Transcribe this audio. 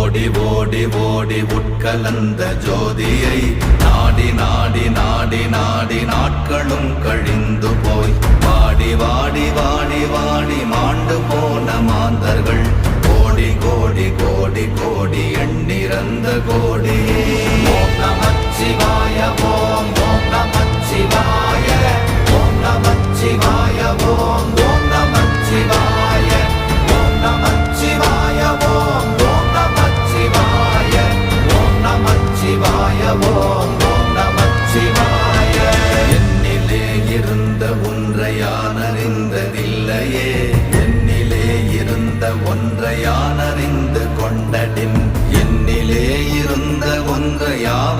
ஓடி ஓடி ஓடி உட்கலந்த ஜோதியை நாடி நாடி நாடி நாடி நாட்களும் கழிந்து போய் வாடி வாடி வாடி வாடி மாண்டு போன மாந்தர்கள் கோடி கோடி கோடி கோடி எண்ணிறந்த கோடியே. ஓம் நமச்சிவாய ஓம் ஓம் நமச்சிவாய ஓம் நமச்சிவாய ஓம் ஓம் நமச்சிவாய ஓம் நமச்சிவாய ஓம் ஓம் நமச்சிவாய ஓம் நமச்சிவாய ஓம் ஓம் நமச்சிவாய. என்னிலே இருந்த ஒன்றை யான் அறிந்ததில்லையே, என்னிலே இருந்த ஒன்றை யான் அறிந்து கொண்டடின், என்னிலே இருந்த ஒன்றை யான்